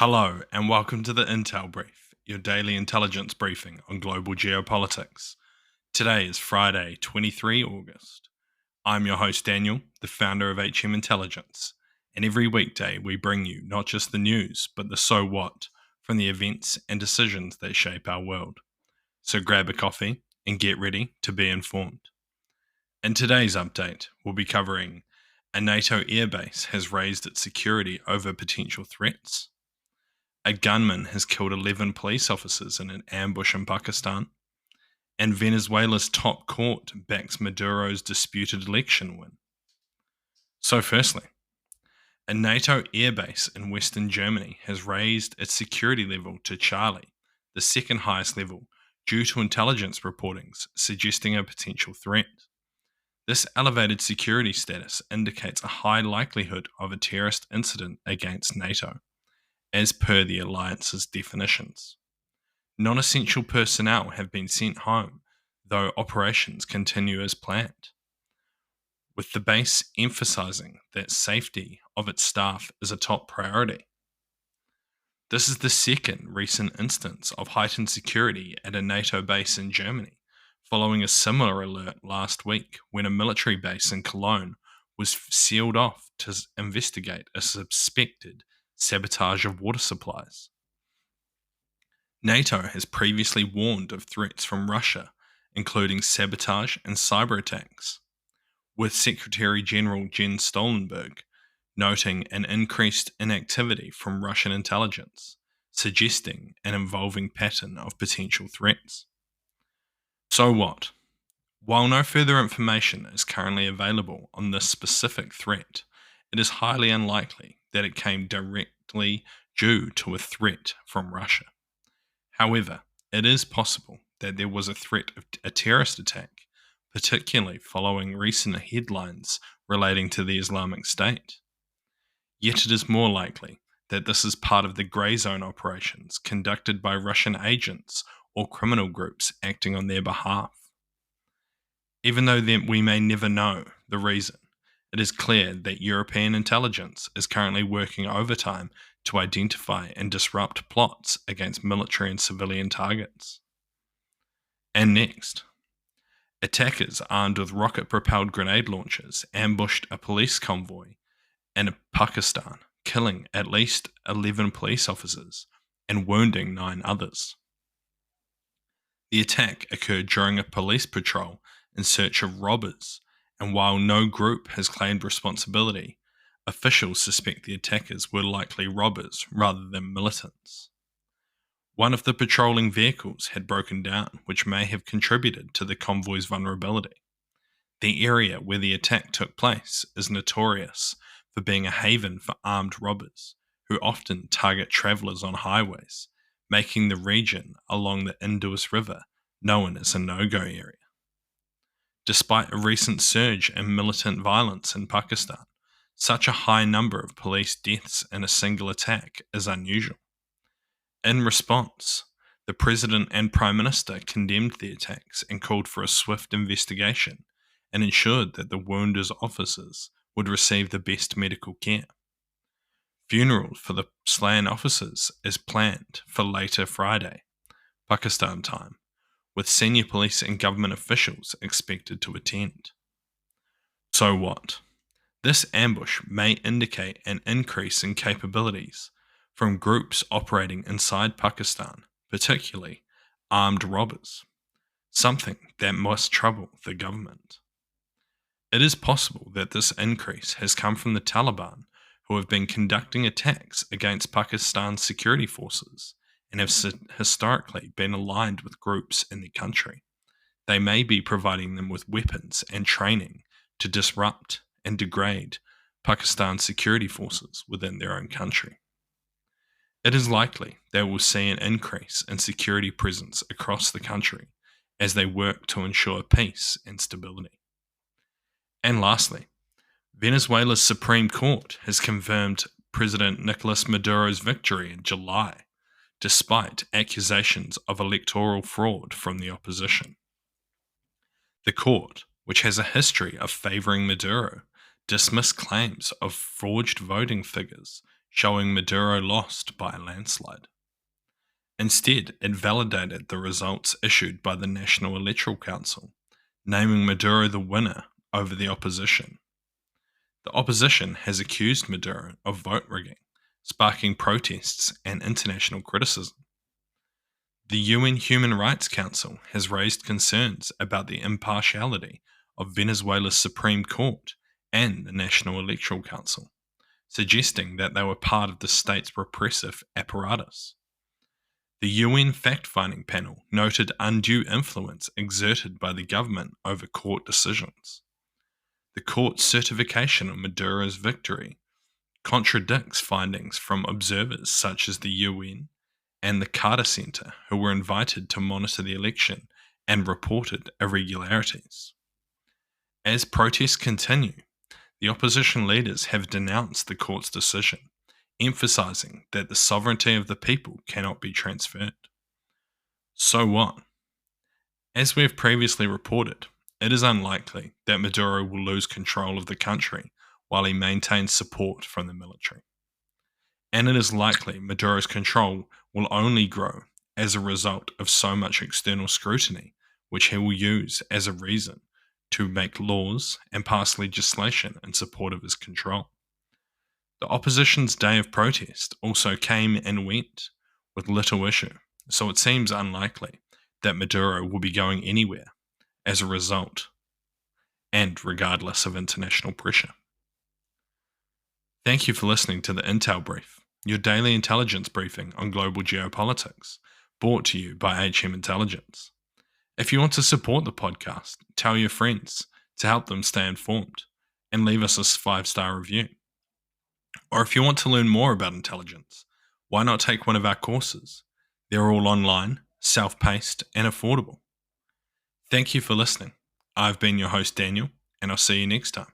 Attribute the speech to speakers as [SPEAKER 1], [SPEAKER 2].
[SPEAKER 1] Hello, and welcome to the Intel Brief, your daily intelligence briefing on global geopolitics. Today is Friday, 23 August. I'm your host, Daniel, the founder of HM Intelligence, and every weekday we bring you not just the news, but the so what from the events and decisions that shape our world. So grab a coffee and get ready to be informed. In today's update, we'll be covering a NATO airbase has raised its security over potential threats. A gunman has killed 11 police officers in an ambush in Pakistan. And Venezuela's top court backs Maduro's disputed election win. So, firstly, a NATO airbase in Western Germany has raised its security level to Charlie, the second highest level, due to intelligence reportings suggesting a potential threat. This elevated security status indicates a high likelihood of a terrorist incident against NATO, as per the alliance's definitions. Non-essential personnel have been sent home, though operations continue as planned, with the base emphasising that safety of its staff is a top priority. This is the second recent instance of heightened security at a NATO base in Germany, following a similar alert last week when a military base in Cologne was sealed off to investigate a suspected sabotage of water supplies. NATO has previously warned of threats from Russia, including sabotage and cyber attacks, with Secretary General Jens Stoltenberg noting an increased inactivity from Russian intelligence, suggesting an evolving pattern of potential threats. So what? While no further information is currently available on this specific threat, it is highly unlikely that it came directly due to a threat from Russia. However, it is possible that there was a threat of a terrorist attack, particularly following recent headlines relating to the Islamic State. Yet it is more likely that this is part of the grey zone operations conducted by Russian agents or criminal groups acting on their behalf. Even though we may never know the reason, it is clear that European intelligence is currently working overtime to identify and disrupt plots against military and civilian targets. And next, attackers armed with rocket-propelled grenade launchers ambushed a police convoy in Pakistan, killing at least 11 police officers and wounding 9 others. The attack occurred during a police patrol in search of robbers, and while no group has claimed responsibility, officials suspect the attackers were likely robbers rather than militants. One of the patrolling vehicles had broken down, which may have contributed to the convoy's vulnerability. The area where the attack took place is notorious for being a haven for armed robbers, who often target travellers on highways, making the region along the Indus River known as a no-go area. Despite a recent surge in militant violence in Pakistan, such a high number of police deaths in a single attack is unusual. In response, the President and Prime Minister condemned the attacks and called for a swift investigation and ensured that the wounded officers would receive the best medical care. Funeral for the slain officers is planned for later Friday, Pakistan time, with senior police and government officials expected to attend. So what? This ambush may indicate an increase in capabilities from groups operating inside Pakistan, particularly armed robbers, something that must trouble the government. It is possible that this increase has come from the Taliban, who have been conducting attacks against Pakistan's security forces and have historically been aligned with groups in the country. They may be providing them with weapons and training to disrupt and degrade Pakistan's security forces within their own country. It is likely they will see an increase in security presence across the country as they work to ensure peace and stability. And lastly, Venezuela's Supreme Court has confirmed President Nicolas Maduro's victory in July, despite accusations of electoral fraud from the opposition. The court, which has a history of favouring Maduro, dismissed claims of forged voting figures showing Maduro lost by a landslide. Instead, it validated the results issued by the National Electoral Council, naming Maduro the winner over the opposition. The opposition has accused Maduro of vote rigging, sparking protests and international criticism. The UN Human Rights Council has raised concerns about the impartiality of Venezuela's Supreme Court and the National Electoral Council, suggesting that they were part of the state's repressive apparatus. The UN fact-finding panel noted undue influence exerted by the government over court decisions. The court's certification of Maduro's victory contradicts findings from observers such as the UN and the Carter Center, who were invited to monitor the election and reported irregularities. As protests continue, the opposition leaders have denounced the court's decision, emphasizing that the sovereignty of the people cannot be transferred. So what? As we have previously reported, it is unlikely that Maduro will lose control of the country while he maintains support from the military. And it is likely Maduro's control will only grow as a result of so much external scrutiny, which he will use as a reason to make laws and pass legislation in support of his control. The opposition's day of protest also came and went with little issue, so it seems unlikely that Maduro will be going anywhere as a result, and regardless of international pressure. Thank you for listening to the Intel Brief, your daily intelligence briefing on global geopolitics, brought to you by HM Intelligence. If you want to support the podcast, tell your friends to help them stay informed, and leave us a 5-star review. Or if you want to learn more about intelligence, why not take one of our courses? They're all online, self-paced, and affordable. Thank you for listening. I've been your host, Daniel, and I'll see you next time.